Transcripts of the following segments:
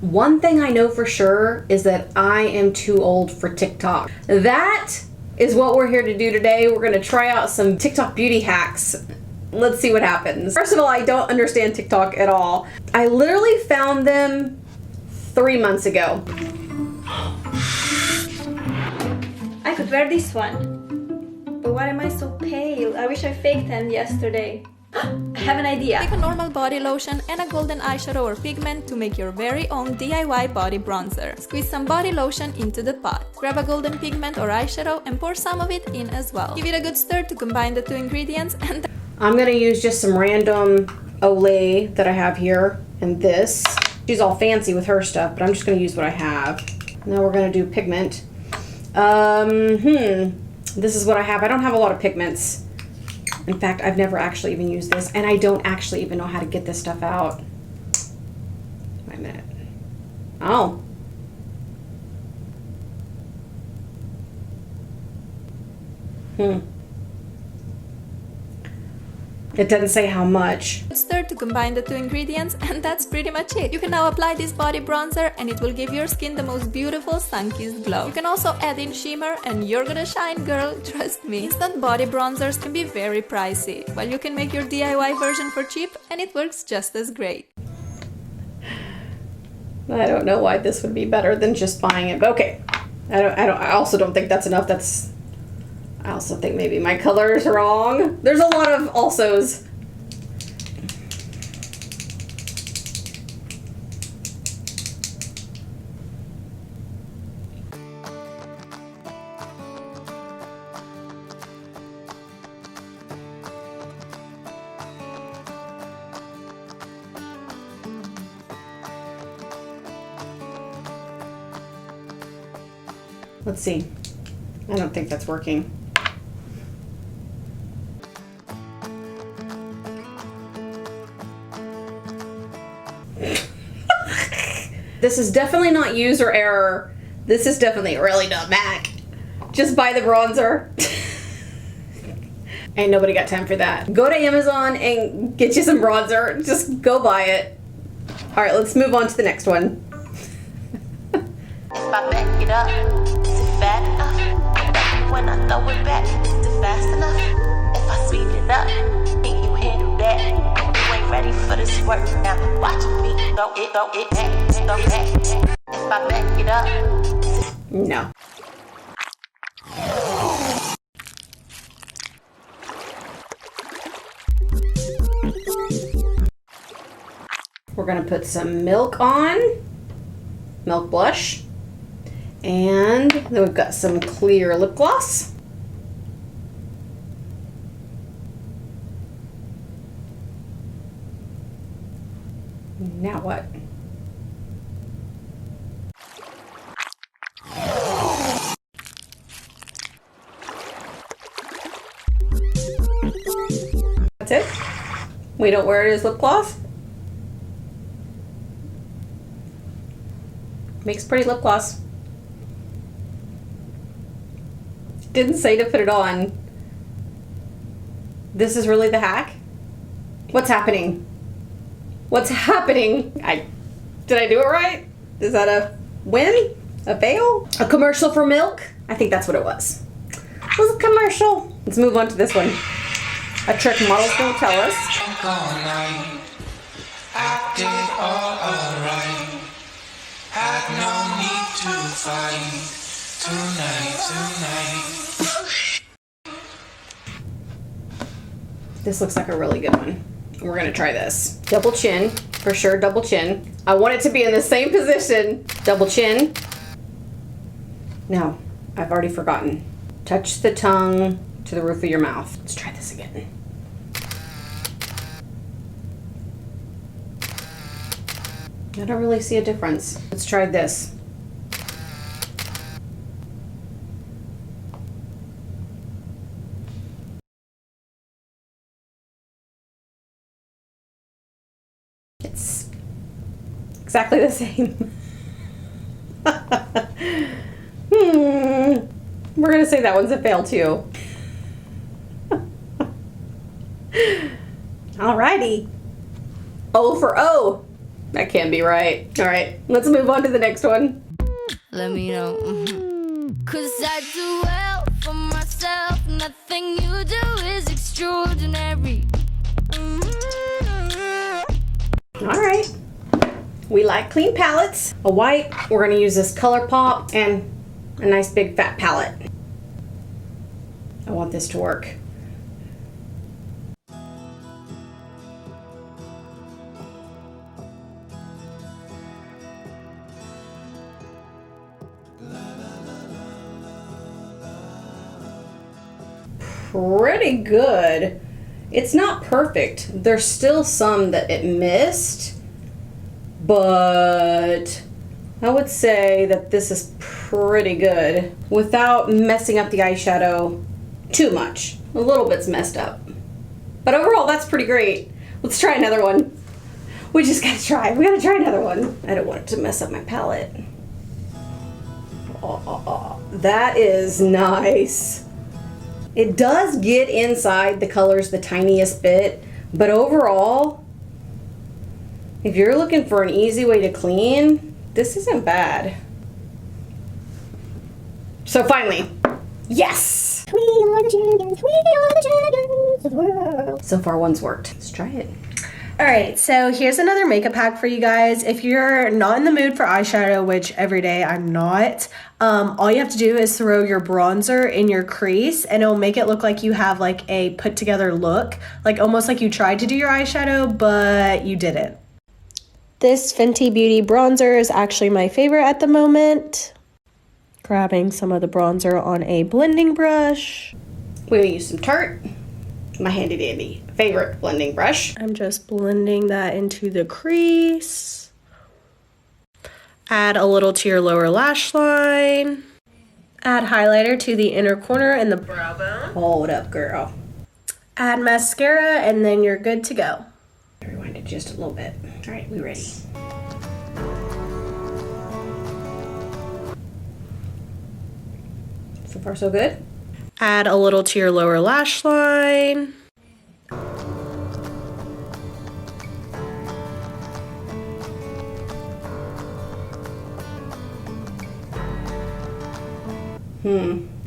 One thing I know for sure is that I am too old for TikTok. That is what we're here to do today. We're gonna try out some TikTok beauty hacks. Let's see what happens. First of all, I don't understand TikTok at all. I literally found them 3 months ago. I could wear this one. But why am I so pale? I wish I faked tan yesterday. I have an idea. Take a normal body lotion and a golden eyeshadow or pigment to make your very own DIY body bronzer. Squeeze some body lotion into the pot. Grab a golden pigment or eyeshadow and pour some of it in as well. Give it a good stir to combine the two ingredients and I'm gonna use just some random Olay that I have here and this. She's all fancy with her stuff, but I'm just gonna use what I have. Now we're gonna do pigment. This is what I have. I don't have a lot of pigments. In fact, I've never actually even used this, and I don't actually even know how to get this stuff out. Wait a minute. Oh. It doesn't say how much. stir to combine the two ingredients, and that's pretty much it. You can now apply this body bronzer and it will give your skin the most beautiful sun-kissed glow. You can also add in shimmer and you're gonna shine, girl, trust me. Instant body bronzers can be very pricey, while you can make your DIY version for cheap and it works just as great. I don't know why this would be better than just buying it, but okay. I also don't think that's enough. I also think maybe my color is wrong. There's a lot of alsos. Let's see. I don't think that's working. This is definitely not user error. This is definitely really not Mac. Just buy the bronzer. Ain't nobody got time for that. Go to Amazon and get you some bronzer. Just go buy it. All right, let's move on to the next one. If I back it up, is it fat enough? When I throw it back, is it fast enough? If I speed it up, think you handle that? You ain't ready for this work now. Watch me throw it back, throw back. If I back it up, is it No. We're gonna put some milk on, milk blush, and then we've got some clear lip gloss. Now what? That's it? We don't wear it as lip gloss? Makes pretty lip gloss. Didn't say to put it on. This is really the hack? What's happening? What's happening? Did I do it right? Is that a win? A fail? A commercial for milk? I think that's what it was. It was a commercial. Let's move on to this one. A trick models don't tell us. I did all alright. Had no need to fight tonight. This looks like a really good one. We're gonna try this. Double chin, for sure, double chin. I want it to be in the same position. Double chin. No, I've already forgotten. Touch the tongue to the roof of your mouth. Let's try this again. I don't really see a difference. Let's try this. It's exactly the same. We're gonna say that one's a fail too. Alrighty. O for O. That can't be right. All right, let's move on to the next one. Let me know. Cause I do well for myself. Nothing you do is extraordinary. All right. We like clean palettes. A white, we're gonna use this Color Pop, and a nice big fat palette. I want this to work. Pretty good. It's not perfect. There's still some that it missed, but I would say that this is pretty good without messing up the eyeshadow too much. A little bit's messed up, but overall that's pretty great. Let's try another one. We just gotta try. We gotta try another one. I don't want it to mess up my palette. Oh, that is nice. It does get inside the colors the tiniest bit, but overall, if you're looking for an easy way to clean, this isn't bad. So finally, yes! We are the champions, we are the champions of the world. So far one's worked. Let's try it. Alright, so here's another makeup hack for you guys. If you're not in the mood for eyeshadow, which every day I'm not, all you have to do is throw your bronzer in your crease and it'll make it look like you have like a put together look, like almost like you tried to do your eyeshadow, but you didn't. This Fenty Beauty bronzer is actually my favorite at the moment. Grabbing some of the bronzer on a blending brush. We're gonna use some Tarte, my handy dandy favorite blending brush. I'm just blending that into the crease. Add a little to your lower lash line. Add highlighter to the inner corner and the brow bone. Hold up, girl. Add mascara and then you're good to go. Rewind it just a little bit. All right, we ready. So far so good. Add a little to your lower lash line.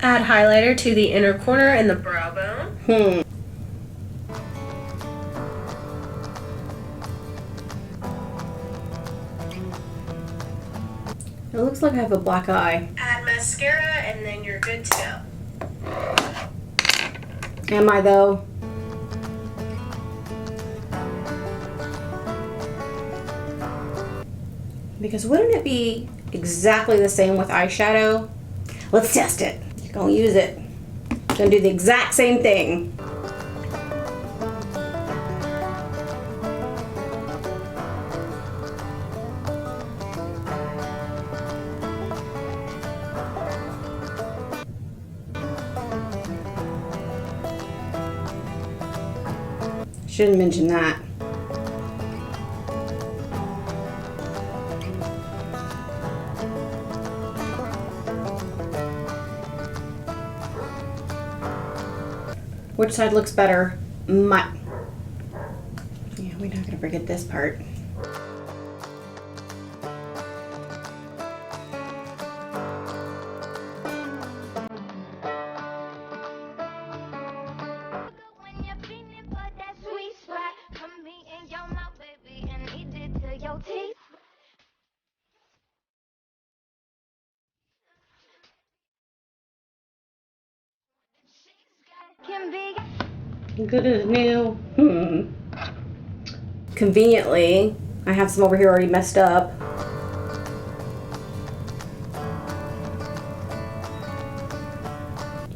Add highlighter to the inner corner and the brow bone. It looks like I have a black eye. Add mascara and then you're good to go. Am I though? Because wouldn't it be exactly the same with eyeshadow? Let's test it. Gonna use it. Gonna do the exact same thing. Shouldn't mention that. Which side looks better? Yeah, we're not gonna forget this part. Good as new. Conveniently, I have some over here already messed up.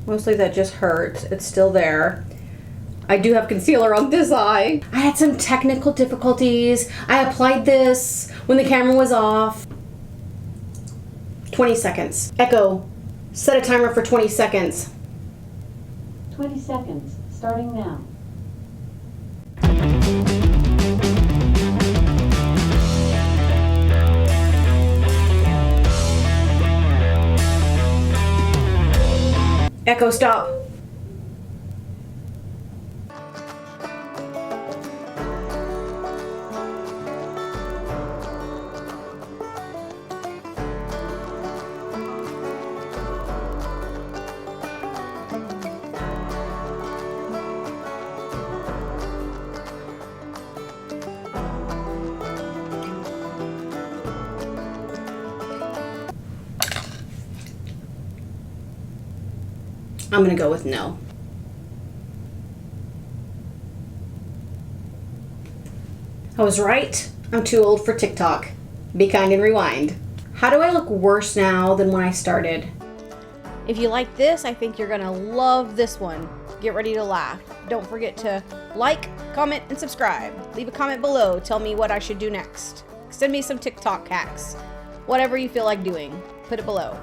Mostly that just hurts. It's still there. I do have concealer on this eye. I had some technical difficulties. I applied this when the camera was off. 20 seconds. Echo, set a timer for 20 seconds. 20 seconds, starting now. Echo, stop. I'm gonna go with no. I was right. I'm too old for TikTok. Be kind and rewind. How do I look worse now than when I started? If you like this, I think you're gonna love this one. Get ready to laugh. Don't forget to like, comment, and subscribe. Leave a comment below. Tell me what I should do next. Send me some TikTok hacks. Whatever you feel like doing, put it below.